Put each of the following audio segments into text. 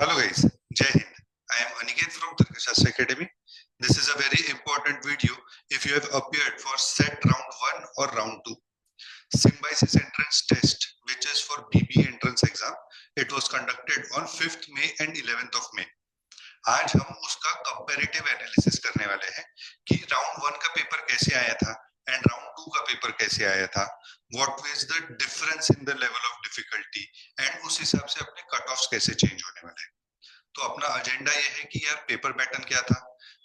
Hello guys, Jai Hind. I am Aniket from Tarkashastra Academy. This is a very important video if you have appeared for set round 1 or round 2. Symbiosis entrance test, which is for BBA entrance exam, it was conducted on 5th May and 11th of May. आज हम उसका comparative analysis करने वाले हैं कि round 1 का paper कैसे आया था एंड राउंड 2 का पेपर कैसे आया था, what was the difference in the level of difficulty and उस हिसाब से अपने कट ऑफ्स कैसे चेंज होने वाले हैं। तो अपना एजेंडा ये है कि यार पेपर पैटर्न क्या था,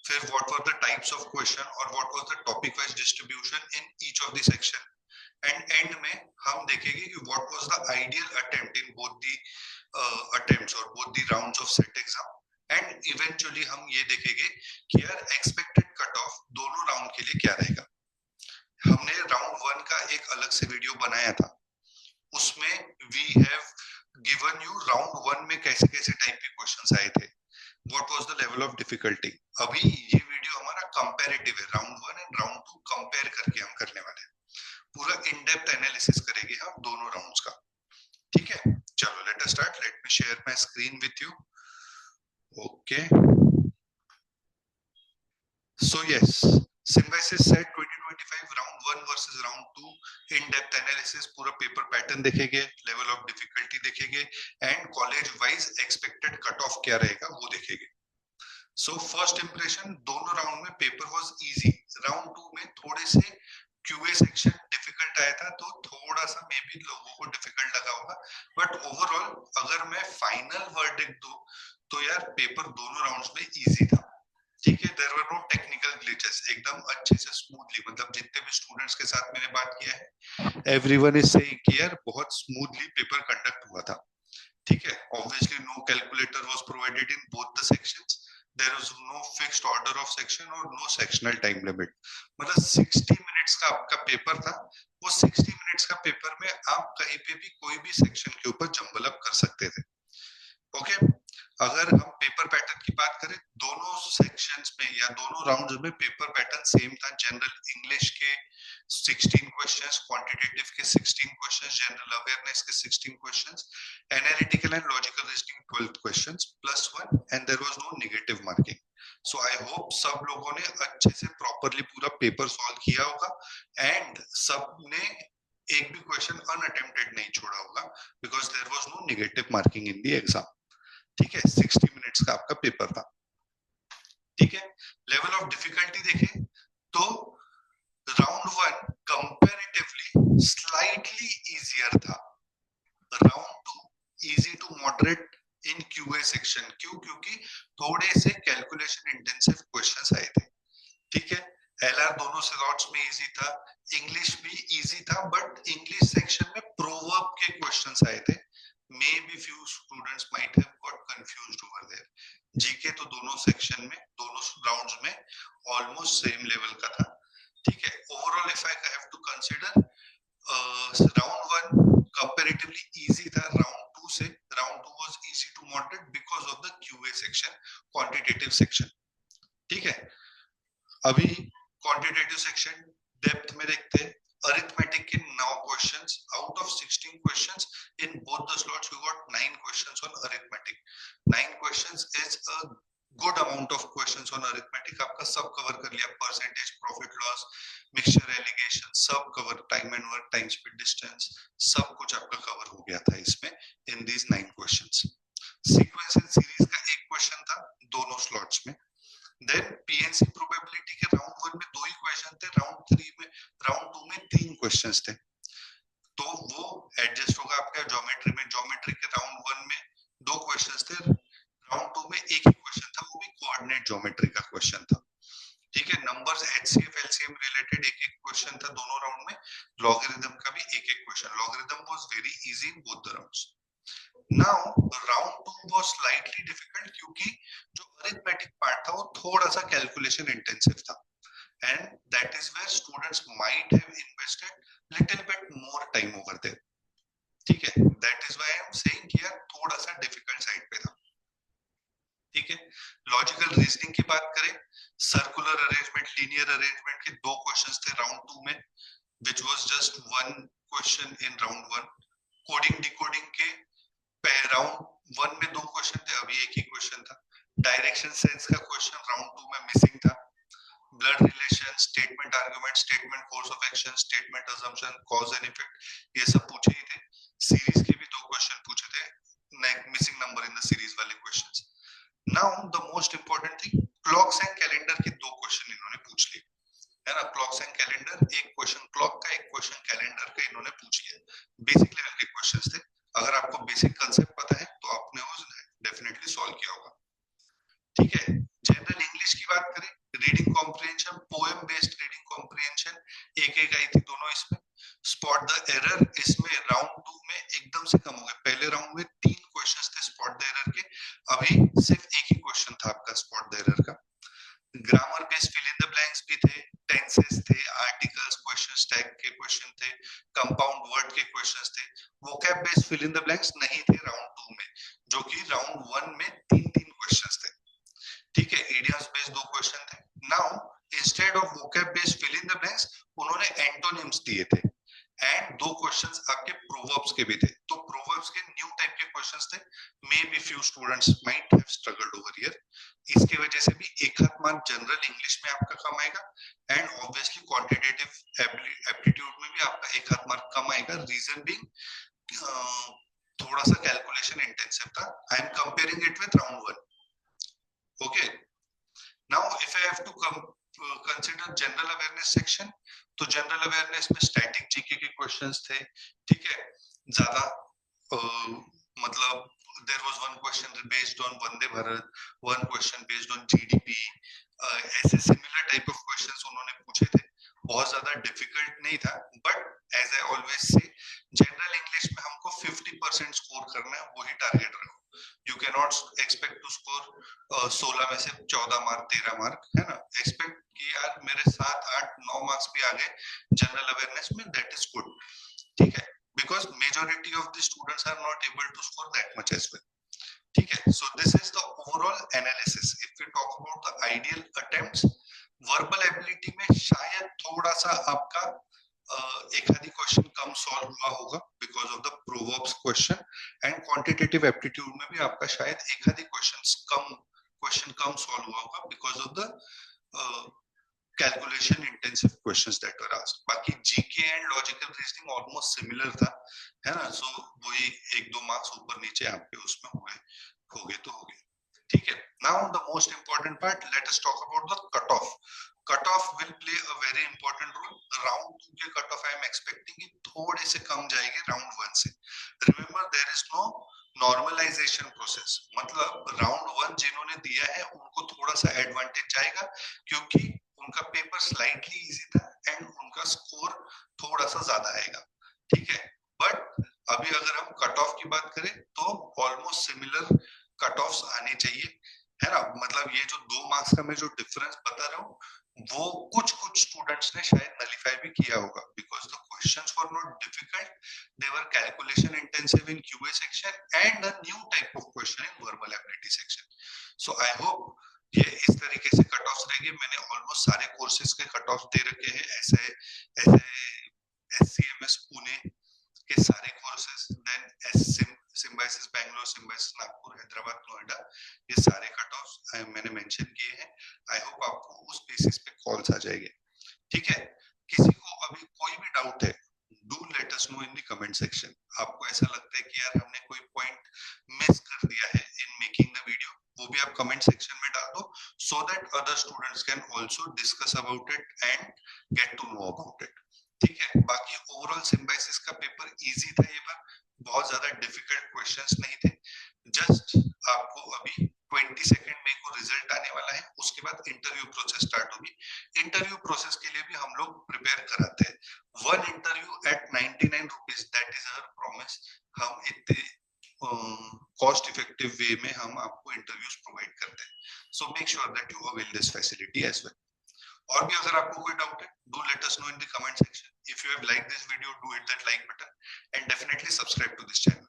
फिर what were the types of question और what was the topic wise distribution in each of the section and and में हम देखेंगे कि what was the ideal attempt in both the attempts और both the rounds of set exam and eventually हम ये देखेंगे कि यार एक्सपेक्टेड कट ऑफ दोनों राउंड के लिए क्या रहेगा। हमने राउंड 1 का एक अलग से वीडियो बनाया था, उसमें we have given you round 1 में कैसे कैसे टाइप के क्वेश्चंस आए थे, what was the level of difficulty. अभी ये वीडियो हमारा कंपैरेटिव है, राउंड 1 एंड राउंड 2 कंपेयर करके हम करने वाले हैं, पूरा इन डेप्थ एनालिसिस करेंगे हम दोनों राउंड्स का। ठीक है, चलो let us start. Let me share my screen with you. Okay, so yes, symbiosis set 2025 round 1 versus round 2 in depth analysis, पूरा पेपर पैटर्न देखेंगे, लेवल ऑफ डिफिकल्टी देखेंगे and college wise expected cut of क्या रहेगा वो देखेंगे। So first impression, दोनों round में paper was easy. Round 2 में थोड़े से क्यूए सेक्शन डिफिकल्ट आया था, तो थोड़ा सा मे बी लोगों को डिफिकल्ट लगा होगा, बट ओवरऑल अगर मैं फाइनल वर्डिक्ट दूं तो यार पेपर दोनों राउंड्स में इजी था। ठीक है, there were no technical glitches, एकदम अच्छे से स्मूथली, मतलब जितने भी स्टूडेंट्स के साथ मैंने बात किया है एवरीवन इज सेइंग कि यार बहुत स्मूथली पेपर कंडक्ट हुआ था। ठीक है, obviously no calculator was provided in both the sections, there was no fixed order of section और नो सेक्शनल टाइम लिमिट। मतलब 60 मिनट्स का आपका पेपर था, वो 60 मिनट्स का पेपर में आप कहीं पे भी कोई भी सेक्शन के ऊपर जंबल अप कर सकते थे। ओके, अगर हम पेपर पैटर्न की बात करें, दोनों सेक्शंस में या दोनों राउंड्स में पेपर पैटर्न सेम था। जनरल इंग्लिश के 16 क्वेश्चंस, क्वांटिटेटिव के 16 क्वेश्चंस, जनरल अवेयरनेस के 16 questions, analytical and logical reasoning 12 questions +1 and there was no negative marking. So I hope सब लोगों ने अच्छे से प्रॉपर्ली पूरा पेपर सॉल्व किया होगा एंड सबने एक भी क्वेश्चन अनअटेम्प्टेड नहीं छोड़ा होगा, because there was no negative marking in the exam. ठीक है, 60 मिनट्स का आपका पेपर था। ठीक है, लेवल ऑफ डिफिकल्टी देखें तो राउंड 1 कंपैरेटिवली स्लाइटली इजियर था, round 2 easy to moderate in QA section. क्यों? क्योंकि थोड़े से कैलकुलेशन इंटेंसिव क्वेश्चंस आए थे। ठीक है, एलआर दोनों स्लॉट्स में इजी था, इंग्लिश भी इजी था, बट इंग्लिश सेक्शन में प्रोवर्ब के क्वेश्चंस आए थे। maybe few students might have got confused over there. GK तो दोनों सेक्शन में, दोनों राउंड्स में ऑलमोस्ट सेम लेवल का था। ठीक है, overall if I have to consider, round 1 comparatively easy था राउंड 2 से। Round 2 was easy to moderate because of the QA section, quantitative section. ठीक है, अभी क्वांटिटेटिव सेक्शन डेप्थ में देखते हैं। अरिथमेटिक के 9 questions out of 16 questions in both the slots we got 9 questions on arithmetic. 9 questions is a good amount of questions on arithmetic. आपका सब cover कर लिया, percentage, profit loss, mixture alligation, सब cover, time and work, time speed distance, सब कुछ आपका cover हो गया था इसमें in these 9 questions. Sequence and series का एक क्वेश्चन था दोनों स्लॉट्स में। देन पीएनसी प्रोबेबिलिटी के राउंड 1 में 2 ही क्वेश्चन थे, राउंड 2 में 3 क्वेश्चंस थे, तो वो एडजस्ट होगा आपका ज्योमेट्री में। ज्योमेट्री के राउंड 1 में 2 क्वेश्चंस थे, राउंड 2 में एक ही क्वेश्चन था, वो भी कोऑर्डिनेट ज्योमेट्री का क्वेश्चन था। ठीक है, नंबर्स एचसीएफ एलसीएम रिलेटेड एक एक क्वेश्चन था दोनों राउंड में, लॉगरिथम का भी एक एक question. Logarithm was very easy in both the rounds. Now round 2 was slightly difficult, क्योंकि जो अरिथमेटिक पार्ट था वो थोड़ा सा कैलकुलेशन इंटेंसिव था, and that is where students might have invested little bit more time over there. ठीक है, that is why I am saying कि यार थोड़ा सा डिफिकल्ट साइड पे था। ठीक है, लॉजिकल रीजनिंग की बात करें, सर्कुलर अरेंजमेंट, लीनियर अरेंजमेंट के 2 क्वेश्चंस थे राउंड 2 में, which was just one question in round 1. Coding decoding के राउंड वन में 2 क्वेश्चन थे, अभी एक ही क्वेश्चन था। डायरेक्शन सेंस का क्वेश्चन राउंड 2 में मिसिंग था। Blood relation, statement argument, statement course of action, statement assumption, cause and effect, ये सब पूछे ही थे। सीरीज के भी 2 क्वेश्चन पूछे थे, missing number in the series वाले questions. Now the most important thing, clocks and calendar के 2 क्वेश्चन इन्होंने पूछ लिए, है ना। क्लॉक्स एंड कैलेंडर, एक क्वेश्चन क्लॉक का, एक क्वेश्चन कैलेंडर का इन्होंने पूछ लिया। बेसिक लेवल के क्वेश्चंस थे। अगर आपको बेसिक कांसेप्ट पता है तो आपने वो डेफिनेटली सॉल्व किया होगा। ठीक है, जनरल इंग्लिश की बात करें, reading comprehension, poem based reading comprehension, एक एक आई थी दोनों इसमें। स्पॉट द एरर, इसमें राउंड 2 में एकदम से कम हो गए। पहले राउंड में 3 क्वेश्चंस थे स्पॉट द एरर के, अभी सिर्फ एक ही क्वेश्चन था आपका स्पॉट द एरर का। Grammar based fill in the blanks भी थे, टेंसेस थे, आर्टिकल्स, क्वेश्चन टैग के क्वेश्चन थे, कंपाउंड वर्ड के क्वेश्चंस थे। Vocab based fill in the blanks नहीं थे राउंड 2 में, जो कि राउंड 1 में 3-3 क्वेश्चंस थे। ठीक है, इडियम्स बेस्ड 2 क्वेश्चन थे। Now instead of vocab based fill in the blanks, उन्होंने एंटोनिम्स दिए थे, एंड 2 क्वेश्चंस आपके प्रोवर्ब्स के भी थे। तो प्रोवर्ब्स के न्यू टाइप के क्वेश्चंस थे, may be few students might have struggled over here. इसके वजह से भी एक हाथ मार्क जनरल इंग्लिश में आपका कम आएगा, एंड ऑब्वियसली क्वांटिटेटिव एप्टीट्यूड में भी आपका एक हाथ मार्क कम आएगा। रीजन बीइंग थोड़ा सा कैलकुलेशन इंटेंसिव था। I am comparing it with round 1। Okay, now if I have to consider general awareness section, तो जनरल अवेयरनेस में स्टैटिक जीके के क्वेश्चंस थे। ठीक है, ज्यादा मतलब there was one question based on Vande Bharat, one question based on GDP, ऐसे similar type of questions उन्होंने पूछे थे। बहुत ज्यादा डिफिकल्ट नहीं था, but as I always say, general English में हमको 50% स्कोर करना है, वही टारगेट रखो। You can not expect to score 16 में से 14 मार्क, 13 मार्क, है ना। एक्सपेक्ट कि यार मेरे 7, 8, 9 मार्क्स भी आ गए जनरल अवेयरनेस में, दैट इज गुड। ठीक है, because majority of the students are not able to score that much as well. ठीक है, so this is the overall analysis. If we talk about the ideal attempts, verbal ability में शायद थोड़ा सा आपका एक आधी क्वेश्चन कम सॉल्व हुआ होगा because of the proverbs question, and quantitative aptitude में भी आपका शायद एक आधी क्वेश्चन कम सॉल्व हुआ होगा because of the calculation intensive questions that were asked. बाकी GK and logical reasoning almost similar था, है ना। सो वही 1-2 मार्क्स ऊपर नीचे आपके उसमें हो गए तो हो गए। ठीक है, now the most important part, let us talk about the cut off. Cut off will play a very important role. Round 2 के cut off I am expecting कि थोड़े से कम जाएंगे राउंड 1 से। Remember there is no normalization process, मतलब round 1 जिन्होंने दिया है उनको थोड़ा सा एडवांटेज जाएगा, क्योंकि उनका पेपर स्लाइटली इजी था एंड उनका स्कोर थोड़ा सा ज्यादा आएगा। ठीक है, बट अभी अगर हम कट ऑफ की बात करें तो ऑलमोस्ट सिमिलर कट ऑफ्स आने चाहिए, है ना। मतलब ये जो 2 मार्क्स का मैं जो डिफरेंस बता रहा हूँ, वो कुछ स्टूडेंट्स ने शायद नलिफाई भी किया होगा because the questions were not difficult, they were calculation intensive in QA section and a new type of question in verbal ability section. So I hope ये इस तरीके से कट ऑफ रहेगी। मैंने ऑलमोस्ट सारे कोर्सेज के कट ऑफ दे रखे हैं, ऐसे एससीएमएस पुणे के सारे कोर्सेज, देन सिम्बायोसिस बैंगलोर, सिम्बायोसिस नागपुर, हैदराबाद, नोएडा, ये सारे कट ऑफ मैंने मेंशन किए हैं। आई होप आपको उस बेसिस पे कॉल्स आ जाएंगे। ठीक है, किसी को अभी कोई भी डाउट है, do let us know in the comment section. आपको ऐसा लगता है कि यार हमने कोई पॉइंट मिस कर दिया है इन मेकिंग द वीडियो, वो भी आप कमेंट सेक्शन में डाल दो, so that other students can also discuss about it and get to know about it. ठीक है, बाकी ओवरऑल सिम्बायोसिस का पेपर इजी था ये बार, बहुत ज्यादा डिफिकल्ट क्वेश्चंस नहीं थे। जस्ट आपको अभी 22 मई को रिजल्ट आने वाला है, उसके बाद इंटरव्यू प्रोसेस स्टार्ट होगी। इंटरव्यू प्रोसेस के लिए भी हम लोग प्रिपेयर कराते हैं, 1 interview at 99 rupees, that is our promise. हम इतने कॉस्ट इफेक्टिव वे में हम आपको इंटरव्यूज प्रोवाइड करते हैं, so make sure that you avail this facility as well. और भी अगर आपको कोई डाउट है, do let us know in the comment section. If you have like this video, do hit that like button and definitely subscribe to this channel.